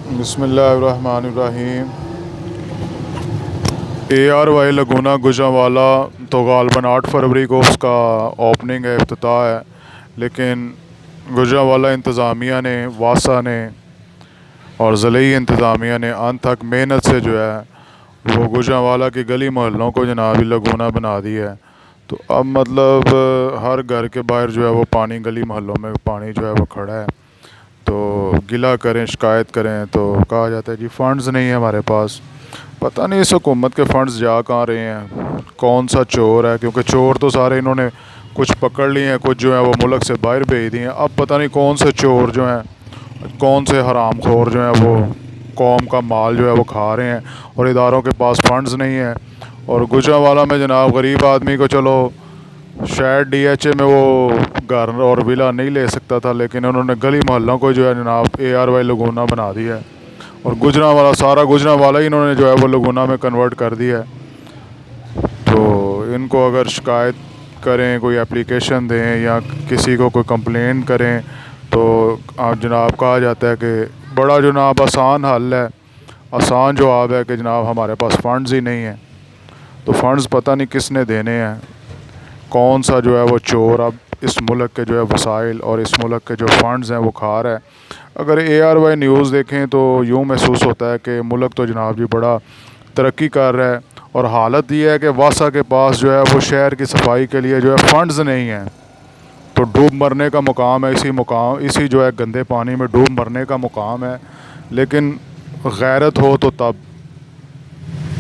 بسم اللہ الرحمن الرحیم۔ اے آر وائی لگونا گوجرانوالا تو غالباً 8 فروری کو اس کا اوپننگ ہے، افتتاح ہے، لیکن گوجرانوالا انتظامیہ نے، واسا نے اور ضلعی انتظامیہ نے انت تک محنت سے جو ہے وہ گوجرانوالا کی گلی محلوں کو جناب لگونا بنا دی ہے۔ تو اب مطلب ہر گھر کے باہر جو ہے وہ پانی، گلی محلوں میں پانی جو ہے وہ کھڑا ہے۔ تو گلہ کریں، شکایت کریں تو کہا جاتا ہے جی فنڈز نہیں ہیں ہمارے پاس۔ پتہ نہیں اس حکومت کے فنڈز جا کہاں رہے ہیں، کون سا چور ہے، کیونکہ چور تو سارے انہوں نے کچھ پکڑ لیے ہیں، کچھ جو ہے وہ ملک سے باہر بھیج دیے ہیں۔ اب پتہ نہیں کون سے چور جو ہیں، کون سے حرام خور جو ہیں وہ قوم کا مال جو ہے وہ کھا رہے ہیں، اور اداروں کے پاس فنڈز نہیں ہیں۔ اور گوجرانوالا میں جناب غریب آدمی کو چلو شاید ڈی ایچ اے میں وہ گھر اور ولا نہیں لے سکتا تھا، لیکن انہوں نے گلی محلوں کو جو ہے جناب اے آر وائی لگونا بنا دیا ہے، اور گوجرانوالا سارا گوجرانوالا ہی انہوں نے جو ہے وہ لگونا میں کنورٹ کر دیا ہے۔ تو ان کو اگر شکایت کریں، کوئی اپلیکیشن دیں یا کسی کو کوئی کمپلین کریں تو جناب کہا جاتا ہے کہ بڑا جناب آسان حل ہے، آسان جواب ہے کہ جناب ہمارے پاس فنڈز ہی نہیں ہیں۔ تو فنڈز پتہ نہیں کس نے دینے ہیں، کون سا جو ہے وہ چور اب اس ملک کے جو ہے وسائل اور اس ملک کے جو فنڈز ہیں وہ کھا رہا ہے۔ اگر اے آر وائی نیوز دیکھیں تو یوں محسوس ہوتا ہے کہ ملک تو جناب جی بڑا ترقی کر رہا ہے، اور حالت یہ ہے کہ واسا کے پاس جو ہے وہ شہر کی صفائی کے لیے جو ہے فنڈز نہیں ہیں۔ تو ڈوب مرنے کا مقام ہے، اسی جو ہے گندے پانی میں ڈوب مرنے کا مقام ہے۔ لیکن غیرت ہو تو تب